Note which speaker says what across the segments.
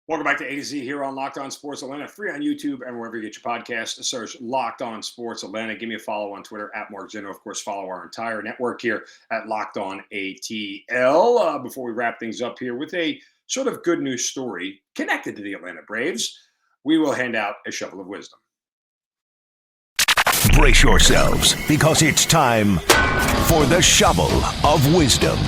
Speaker 1: Welcome back to A to Z here on Locked On Sports Atlanta, free on YouTube and wherever you get your podcast. Search Locked On Sports Atlanta. Give me a follow on Twitter at Mark Zinno. Of course, follow our entire network here at Locked On ATL. Before we wrap things up here with a sort of good news story connected to the Atlanta Braves, we will hand out a shovel of wisdom.
Speaker 2: Brace yourselves, because it's time for the shovel of wisdom.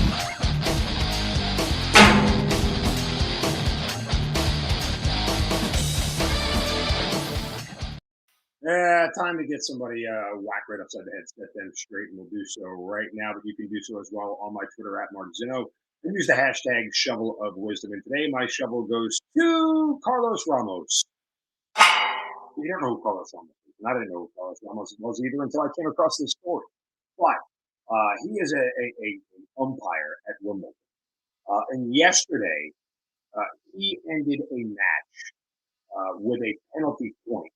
Speaker 1: Time to get somebody whacked right upside the head, set them straight, and we'll do so right now. But you can do so as well on my Twitter at Mark Zinno and use the hashtag shovel of wisdom. And today, my shovel goes to Carlos Ramos. You don't know who Carlos Ramos is. And I didn't know who Carlos Ramos was either until I came across this story. But he is an umpire at Wimbledon. And yesterday, he ended a match with a penalty point.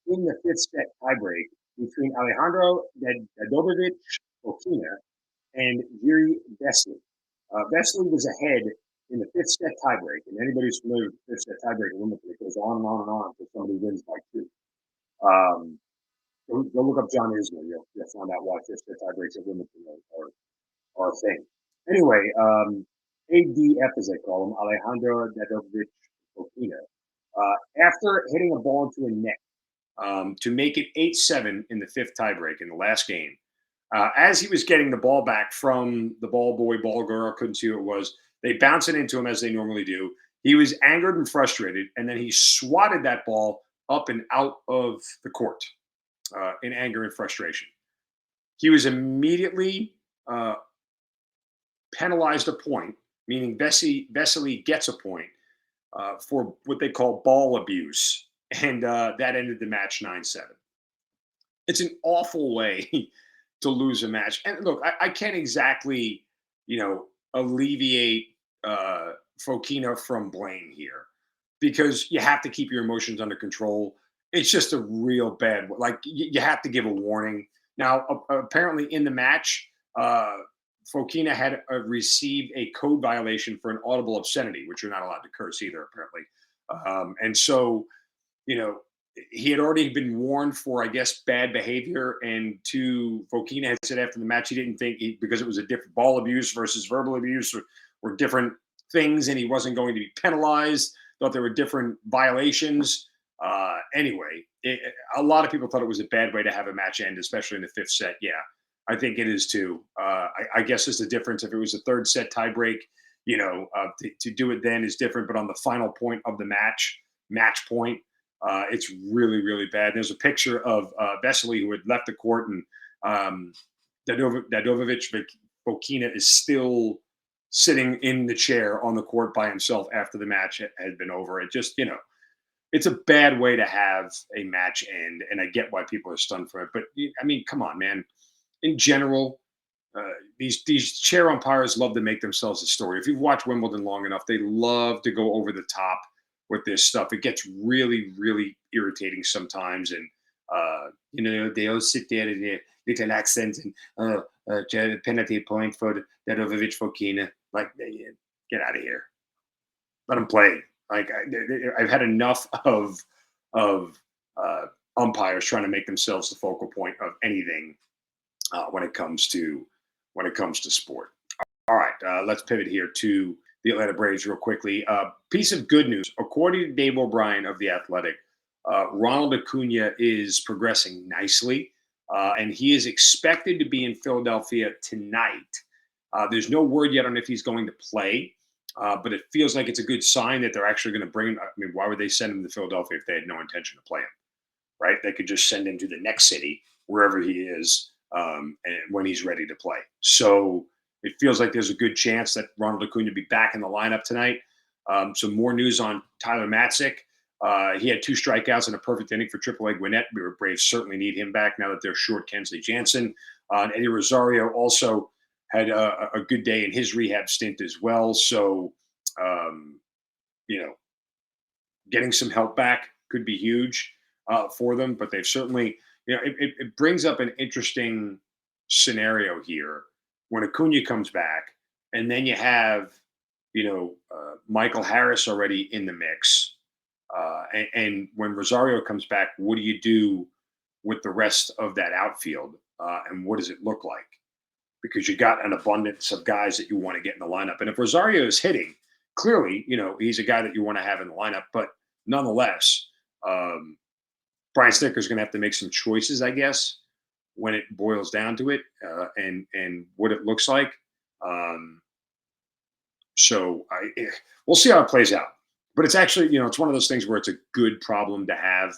Speaker 1: In the fifth set tiebreak between Alejandro Dadovich Fokina and Yuri Vesely. Vesely was ahead in the fifth set tiebreak, and anybody who's familiar with the fifth set tiebreak in Wimbledon, it goes on and on and on until somebody wins by two. Go look up John Isner. You'll find out why fifth set tiebreaks at Wimbledon are a thing. Anyway, ADF as they call him, Alejandro Dadovich Fokina. After hitting a ball into a net, to make it 8-7 in the fifth tiebreak in the last game. As he was getting the ball back from the ball boy, ball girl, couldn't see who it was, they bounce it into him as they normally do. He was angered and frustrated, and then he swatted that ball up and out of the court in anger and frustration. He was immediately penalized a point, meaning Vesely gets a point for what they call ball abuse. And that ended the match 9-7. It's an awful way to lose a match. And look, I can't exactly, alleviate Fokina from blame here because you have to keep your emotions under control. It's just a real bad, like you have to give a warning. Now, apparently in the match, Fokina had received a code violation for an audible obscenity, which you're not allowed to curse either, apparently. And so, he had already been warned for, I guess, bad behavior. And Fokina had said after the match, he didn't think because it was a different ball abuse versus verbal abuse were different things, and he wasn't going to be penalized. Thought there were different violations. Anyway, a lot of people thought it was a bad way to have a match end, especially in the fifth set. Yeah, I think it is too. I guess it's the difference. If it was a third set tiebreak, to do it then is different. But on the final point of the match point, it's really, really bad. There's a picture of Vesely who had left the court, and Dadovich Fokina is still sitting in the chair on the court by himself after the match had been over. It just, it's a bad way to have a match end, and I get why people are stunned for it. But I mean, come on, man. In general, these chair umpires love to make themselves a story. If you've watched Wimbledon long enough, they love to go over the top with this stuff. It gets really, really irritating sometimes. And, they all sit there in their little accent and penalty point for Dadovich Fokina. Like, get out of here. Let them play. Like, I've had enough of umpires trying to make themselves the focal point of anything when it comes to sport. All right, let's pivot here to the Atlanta Braves real quickly. Piece of good news. According to Dave O'Brien of The Athletic, Ronald Acuna is progressing nicely, and he is expected to be in Philadelphia tonight. There's no word yet on if he's going to play, but it feels like it's a good sign that they're actually going to bring him. I mean, why would they send him to Philadelphia if they had no intention to play him, right? They could just send him to the next city, wherever he is, and when he's ready to play. So it feels like there's a good chance that Ronald Acuna will be back in the lineup tonight. Some more news on Tyler Matzek. He had 2 strikeouts and a perfect inning for AAA Gwinnett. The Braves certainly need him back now that they're short Kensley Jansen. Eddie Rosario also had a good day in his rehab stint as well. So, getting some help back could be huge for them. But they've certainly, it brings up an interesting scenario here when Acuna comes back, and then you have, Michael Harris already in the mix. And when Rosario comes back, what do you do with the rest of that outfield? And what does it look like? Because you got an abundance of guys that you want to get in the lineup. And if Rosario is hitting, clearly, he's a guy that you want to have in the lineup. But nonetheless, um, Brian Snicker's going to have to make some choices, I guess, when it boils down to it, and what it looks like. Um, so we'll see how it plays out. But it's actually, it's one of those things where it's a good problem to have.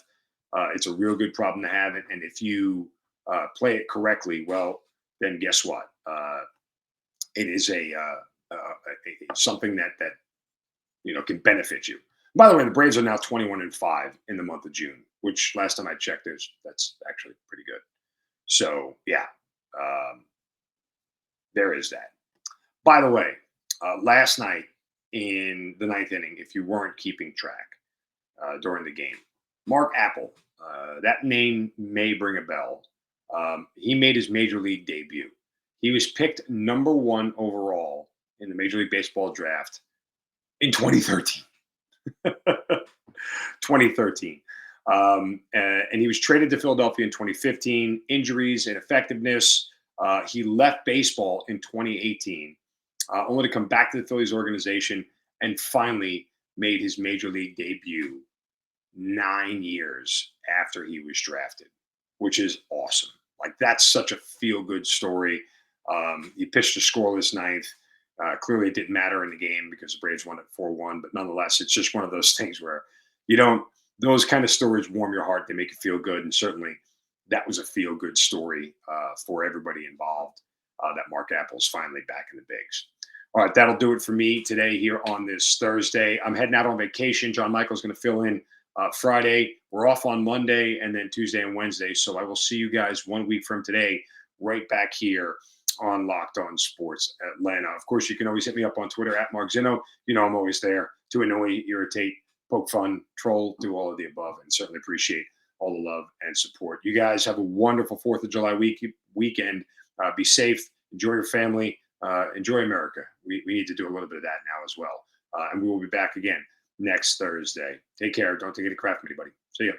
Speaker 1: It's a real good problem to have, and if you play it correctly, well, then guess what? It is something that can benefit you. By the way, the Braves are now 21-5 in the month of June, which last time I checked, that's actually pretty good. So yeah, um, there is that. By the way, last night in the ninth inning, if you weren't keeping track during the game, Mark Apple, that name may bring a bell. He made his major league debut. He was picked number 1 overall in the Major League Baseball draft in 2013. 2013. And he was traded to Philadelphia in 2015. Injuries, ineffectiveness. He left baseball in 2018, only to come back to the Phillies organization and finally made his major league debut 9 years after he was drafted, which is awesome. Like, that's such a feel-good story. He pitched a scoreless ninth. Clearly, it didn't matter in the game because the Braves won at 4-1. But nonetheless, it's just one of those things where those kind of stories warm your heart. They make you feel good. And certainly that was a feel-good story for everybody involved, that Mark Apple's finally back in the bigs. All right, that'll do it for me today here on this Thursday. I'm heading out on vacation. John Michael's going to fill in Friday. We're off on Monday and then Tuesday and Wednesday. So I will see you guys 1 week from today, right back here on Locked On Sports Atlanta. Of course, you can always hit me up on Twitter at Mark Zinno. I'm always there to annoy, irritate, poke fun, troll, do all of the above, and certainly appreciate all the love and support. You guys have a wonderful 4th of July weekend. Be safe. Enjoy your family. Enjoy America. We need to do a little bit of that now as well. And we will be back again next Thursday. Take care. Don't take any crap from anybody. See ya.